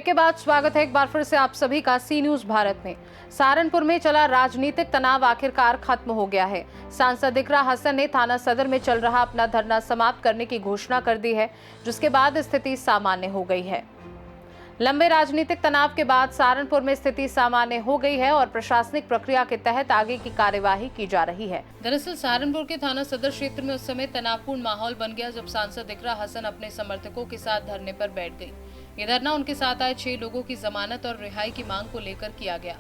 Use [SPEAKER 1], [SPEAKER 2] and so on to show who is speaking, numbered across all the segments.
[SPEAKER 1] Break के बाद स्वागत है एक बार फिर से आप सभी का सी न्यूज भारत में। सहारनपुर में चला राजनीतिक तनाव आखिरकार खत्म हो गया है। सांसद इकरा हसन ने थाना सदर में चल रहा अपना धरना समाप्त करने की घोषणा कर दी है, जिसके बाद स्थिति सामान्य हो गई है। लंबे राजनीतिक तनाव के बाद सहारनपुर में स्थिति सामान्य हो गई है और प्रशासनिक प्रक्रिया के तहत आगे की कार्यवाही की जा रही है। दरअसल सहारनपुर के थाना सदर क्षेत्र में उस समय तनावपूर्ण माहौल बन गया जब सांसद इकरा हसन अपने समर्थकों के साथ धरने पर बैठ गई। ये धरना उनके साथ आए 6 लोगों की जमानत और रिहाई की मांग को लेकर किया गया।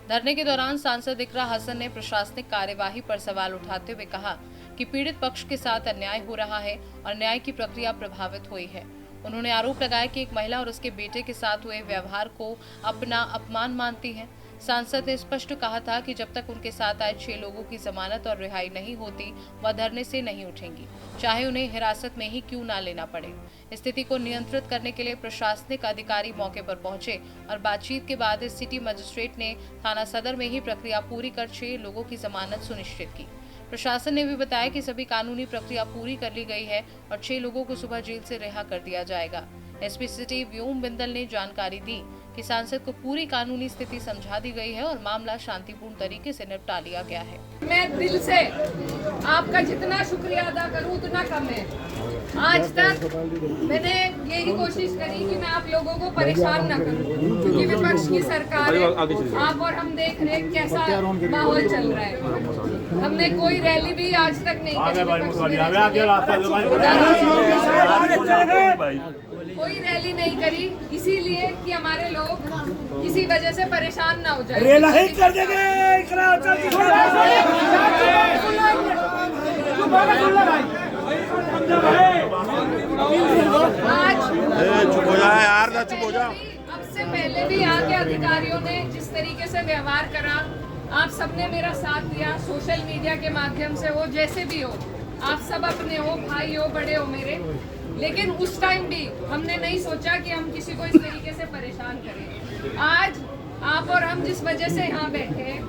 [SPEAKER 1] धरने के दौरान सांसद इकरा हसन ने प्रशासनिक कार्यवाही पर सवाल उठाते हुए कहा कि पीड़ित पक्ष के साथ अन्याय हो रहा है और न्याय की प्रक्रिया प्रभावित हुई है। उन्होंने आरोप लगाया कि एक महिला और उसके बेटे के साथ हुए व्यवहार को अपना अपमान मानती है। सांसद ने स्पष्ट कहा था कि जब तक उनके साथ आए 6 लोगों की जमानत और रिहाई नहीं होती, वह धरने से नहीं उठेंगी, चाहे उन्हें हिरासत में ही क्यों ना लेना पड़े। स्थिति को नियंत्रित करने के लिए प्रशासनिक अधिकारी मौके पर पहुंचे और बातचीत के बाद सिटी मजिस्ट्रेट ने थाना सदर में ही प्रक्रिया पूरी कर 6 लोगों की जमानत सुनिश्चित की। प्रशासन ने भी बताया कि सभी कानूनी प्रक्रिया पूरी कर ली गई है और 6 लोगों को सुबह जेल से रिहा कर दिया जाएगा। एसपी सिटी व्योम बिंदल ने जानकारी दी कि सांसद को पूरी कानूनी स्थिति समझा दी गई है और मामला शांतिपूर्ण तरीके से निपटा लिया गया है।
[SPEAKER 2] मैं दिल से आपका जितना शुक्रिया अदा करूं उतना कम है। आज तक मैंने यही कोशिश करी कि मैं आप लोगों को परेशान न करूं, क्योंकि विपक्ष की सरकार है। आप और हम देख रहे हैं कैसा माहौल चल रहा है। हमने कोई रैली भी आज तक नहीं कोई रैली नहीं करी, इसीलिए कि हमारे लोग किसी वजह से परेशान ना हो जाए।
[SPEAKER 3] चुप हो जा यार, चुप हो जा।
[SPEAKER 2] अब से पहले भी यहाँ के अधिकारियों ने जिस तरीके से व्यवहार करा, आप सबने मेरा साथ दिया, सोशल मीडिया के माध्यम से हो, जैसे भी हो, आप सब अपने हो, भाई हो, बड़े हो मेरे। लेकिन उस टाइम भी हमने नहीं सोचा कि हम किसी को इस तरीके से परेशान करें। आज आप और हम जिस वजह से यहाँ बैठे हैं,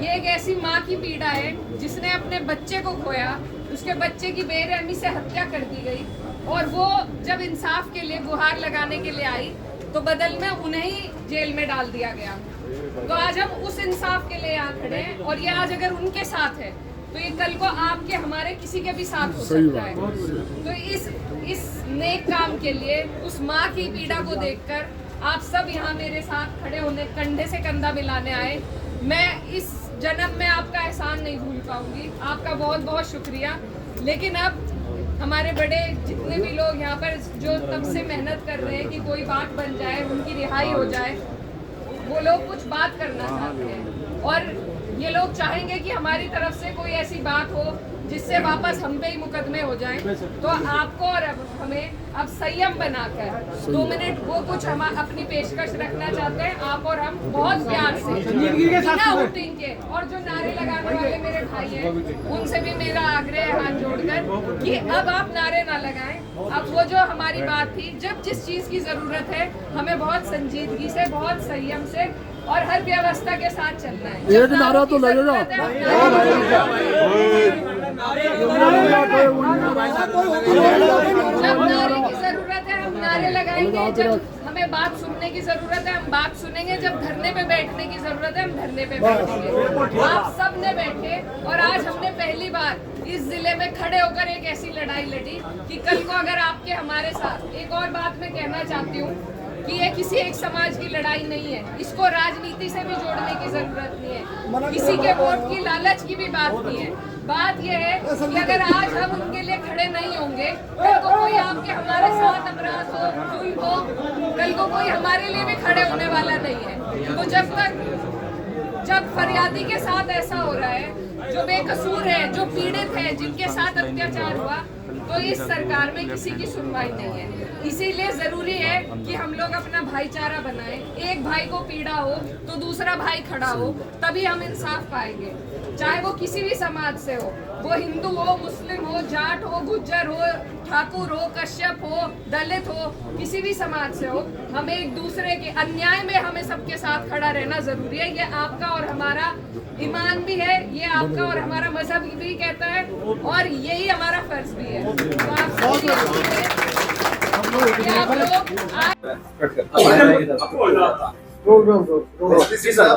[SPEAKER 2] ये एक ऐसी माँ की पीड़ा है जिसने अपने बच्चे को खोया, उसके बच्चे की बेरहमी से हत्या कर दी गई और वो जब इंसाफ के लिए गुहार लगाने के लिए आई तो बदल में उन्हें ही जेल में डाल दिया गया। तो आज हम उस इंसाफ के लिए यहाँ खड़े हैं और ये आज अगर उनके साथ है तो ये कल को आपके हमारे किसी के भी साथ हो सकता है। तो इस नेक काम के लिए उस माँ की पीड़ा को देखकर आप सब यहाँ मेरे साथ खड़े होने, कंधे से कंधा मिलाने आए। मैं इस जन्म में आपका एहसान नहीं भूल पाऊंगी, आपका बहुत बहुत शुक्रिया। लेकिन अब हमारे बड़े जितने भी लोग यहाँ पर जो तब से मेहनत कर रहे हैं कि कोई बात बन जाए, उनकी रिहाई हो जाए, वो लोग कुछ बात करना चाहते हैं और ये लोग चाहेंगे कि हमारी तरफ से कोई ऐसी बात हो जिससे वापस हम पे ही मुकदमे हो जाएं। तो आपको और हमें अब संयम बनाकर 2 मिनट वो कुछ हम अपनी पेशकश रखना चाहते हैं। आप और हम बहुत प्यार से बिना वोटिंग के, और जो नारे लगाने वाले मेरे भाई हैं उनसे भी मेरा आग्रह है हाथ जोड़कर कि अब आप नारे ना लगाएं। अब वो जो हमारी बात थी, जब जिस चीज की जरूरत है हमें बहुत संजीदगी से, बहुत संयम से और हर व्यवस्था के साथ चलना है।
[SPEAKER 3] एक नारा तो लगेगा।
[SPEAKER 2] जब नारे की जरूरत है हम नारे लगाएंगे, जब हमें बात सुनने की जरूरत है हम बात सुनेंगे, जब धरने पे बैठने की जरूरत है हम धरने पे बैठेंगे। आप सब ने बैठे और आज हमने पहली बार इस जिले में खड़े होकर एक ऐसी लड़ाई लड़ी कि कल को अगर आपके हमारे साथ, एक और बात मैं कहना चाहती हूँ कि ये किसी एक समाज की लड़ाई नहीं है, इसको राजनीति से भी जोड़ने की जरूरत नहीं है, किसी के वोट की लालच की भी बात नहीं है। बात यह है कि अगर आज हम उनके लिए खड़े नहीं होंगे, कल को कोई आपके हमारे साथ अपराध हो, जुल्म हो, कल को कोई हमारे लिए भी खड़े होने वाला नहीं है। तो जब फरियादी के साथ ऐसा हो रहा है, जो बेकसूर है, जो पीड़ित है, जिनके साथ अत्याचार हुआ, तो इस सरकार में किसी की सुनवाई नहीं है। इसीलिए जरूरी है कि हम लोग अपना भाईचारा बनाएं। एक भाई को पीड़ा हो तो दूसरा भाई खड़ा हो, तभी हम इंसाफ पाएंगे। चाहे वो किसी भी समाज से हो, वो हिंदू हो, मुस्लिम हो, जाट हो, गुज्जर हो, ठाकुर हो, कश्यप हो, दलित हो, किसी भी समाज से हो, हमें एक दूसरे के अन्याय में हमें सबके साथ खड़ा रहना जरूरी है। ये आपका और हमारा ईमान भी है, ये आपका और हमारा मजहब भी कहता है और यही हमारा फर्ज भी है। तो आप कि आप लोग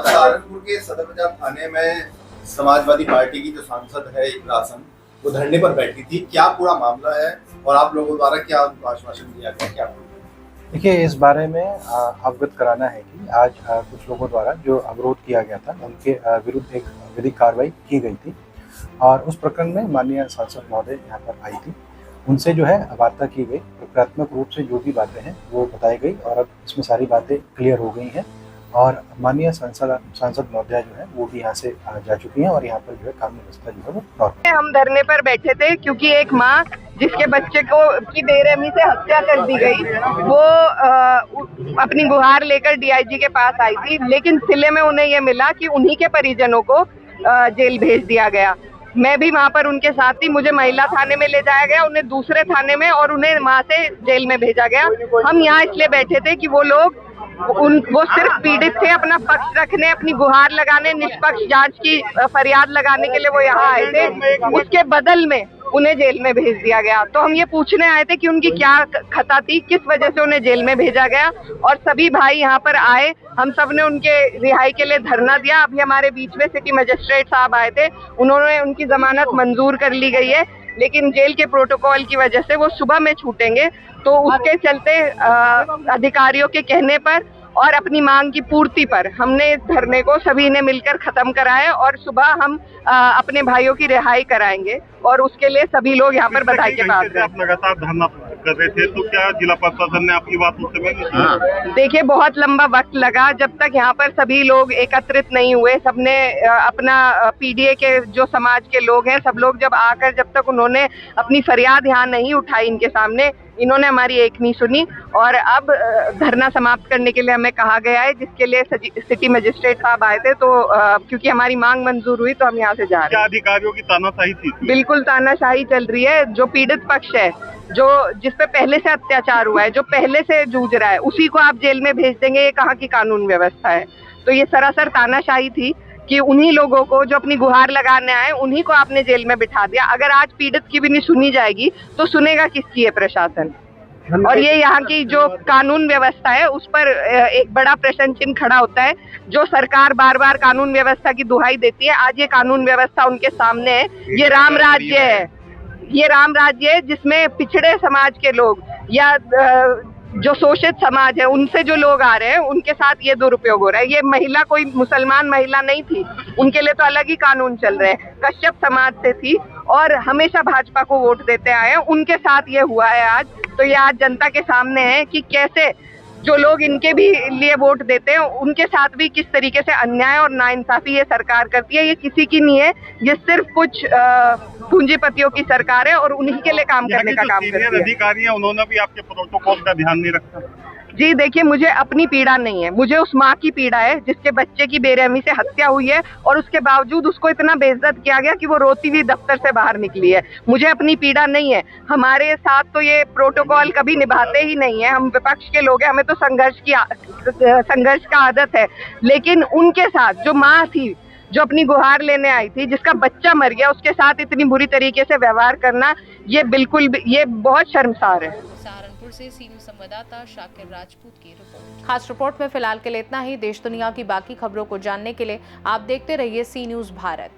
[SPEAKER 4] सहारनपुर के सदर बाजार थाने में समाजवादी पार्टी की जो सांसद है इकरा हसन, वो धरने पर बैठी थी। क्या पूरा मामला है और आप लोगों द्वारा क्या उनको आश्वासन दिया गया? क्या
[SPEAKER 5] देखिए, इस बारे में अवगत कराना है कि आज कुछ लोगों द्वारा जो अवरोध किया गया था उनके विरुद्ध एक विधिक कार्रवाई की गई थी और उस प्रकरण में माननीय सांसद महोदय यहाँ पर आई थी। उनसे जो है वार्ता की गई, प्रक्रियात्मक रूप से जो भी बातें हैं वो बताई गई और अब इसमें सारी बातें क्लियर हो गई हैं और माननीय सांसद महोदया जो है वो भी यहाँ से जा चुकी हैं और यहाँ पर जो है कानून व्यवस्था जो है वो नॉर्मल।
[SPEAKER 6] हम धरने पर बैठे थे क्योंकि एक माँ जिसके बच्चे को की बेरहमी से हत्या कर दी गई, वो अपनी गुहार लेकर डीआईजी के पास आई थी, लेकिन सिले में उन्हें ये मिला कि उन्हीं के परिजनों को जेल भेज दिया गया। मैं भी वहाँ पर उनके साथ थी, मुझे महिला थाने में ले जाया गया, उन्हें दूसरे थाने में और उन्हें वहाँ से जेल में भेजा गया। हम यहाँ इसलिए बैठे थे कि वो लोग वो सिर्फ पीड़ित थे, अपना पक्ष रखने, अपनी गुहार लगाने, निष्पक्ष जांच की फरियाद लगाने के लिए वो यहाँ आए थे। उसके बदल में उन्हें जेल में भेज दिया गया। तो हम ये पूछने आए थे कि उनकी क्या खता थी, किस वजह से उन्हें जेल में भेजा गया। और सभी भाई यहाँ पर आए, हम सब ने उनके रिहाई के लिए धरना दिया। अभी हमारे बीच में सिटी मजिस्ट्रेट साहब आए थे, उन्होंने उनकी जमानत मंजूर कर ली गई है, लेकिन जेल के प्रोटोकॉल की वजह से वो सुबह में छूटेंगे। तो उसके चलते अधिकारियों के कहने पर और अपनी मांग की पूर्ति पर हमने इस धरने को सभी ने मिलकर खत्म कराया और सुबह हम अपने भाइयों की रिहाई कराएंगे और उसके लिए सभी लोग यहाँ पर बधाई के बाद
[SPEAKER 3] आप लगातार धरना कर रहे थे, तो क्या जिला प्रशासन ने आपकी बात उस समय?
[SPEAKER 6] देखिए, बहुत लंबा वक्त लगा जब तक यहाँ पर सभी लोग एकत्रित नहीं हुए। सबने अपना पीडीए के जो समाज के लोग हैं, सब लोग जब आकर जब तक उन्होंने अपनी फरियाद यहाँ नहीं उठाई इनके सामने, इन्होंने हमारी एक नहीं सुनी और अब धरना समाप्त करने के लिए हमें कहा गया है, जिसके लिए सिटी मजिस्ट्रेट साहब आए थे। तो क्योंकि हमारी मांग मंजूर हुई तो हम यहाँ से जा रहे हैं।
[SPEAKER 3] क्या अधिकारियों की तानाशाही थी?
[SPEAKER 6] बिल्कुल तानाशाही चल रही है। जो पीड़ित पक्ष है, जो जिस पे पहले से अत्याचार हुआ है, जो पहले से जूझ रहा है, उसी को आप जेल में भेज देंगे, ये कहाँ की कानून व्यवस्था है? तो ये सरासर तानाशाही थी कि उन्हीं लोगों को जो अपनी गुहार लगाने आए, उन्हीं को आपने जेल में बिठा दिया। अगर आज पीड़ित की भी नहीं सुनी जाएगी तो सुनेगा किसकी है प्रशासन? और ये यहाँ की जो कानून व्यवस्था है उस पर एक बड़ा प्रश्न चिन्ह खड़ा होता है। जो सरकार बार बार कानून व्यवस्था की दुहाई देती है, आज ये कानून व्यवस्था उनके सामने है। ये राम राज्य है, ये राम राज्य है जिसमें पिछड़े समाज के लोग या जो शोषित समाज है उनसे जो लोग आ रहे हैं, उनके साथ ये दुरुपयोग हो रहा है। ये महिला कोई मुसलमान महिला नहीं थी, उनके लिए तो अलग ही कानून चल रहे हैं। कश्यप समाज से थी और हमेशा भाजपा को वोट देते आए हैं, उनके साथ ये हुआ है आज। तो ये आज जनता के सामने है कि कैसे जो लोग इनके भी लिए वोट देते हैं, उनके साथ भी किस तरीके से अन्याय और नाइंसाफी ये सरकार करती है। ये किसी की नहीं है, ये सिर्फ कुछ पूंजीपतियों की सरकार है और उन्हीं के लिए काम करने का काम करती है।
[SPEAKER 3] अधिकारी हैं, उन्होंने भी आपके प्रोटोकॉल का ध्यान नहीं रखा?
[SPEAKER 6] जी देखिए, मुझे अपनी पीड़ा नहीं है, मुझे उस माँ की पीड़ा है जिसके बच्चे की बेरहमी से हत्या हुई है और उसके बावजूद उसको इतना बेइज्जत किया गया कि वो रोती हुई दफ्तर से बाहर निकली है। मुझे अपनी पीड़ा नहीं है। हमारे साथ तो ये प्रोटोकॉल कभी निभाते ही नहीं है। हम विपक्ष के लोग हैं, हमें तो संघर्ष का आदत है। लेकिन उनके साथ जो माँ थी, जो अपनी गुहार लेने आई थी, जिसका बच्चा मर गया, उसके साथ इतनी बुरी तरीके से व्यवहार करना, ये बिल्कुल ये बहुत शर्मसार है।
[SPEAKER 1] सहारनपुर से सी न्यूज़ संवाददाता शाकिर राजपूत की रिपोर्ट। खास रिपोर्ट में फिलहाल के लिए इतना ही। देश दुनिया की बाकी खबरों को जानने के लिए आप देखते रहिए सी न्यूज़ भारत।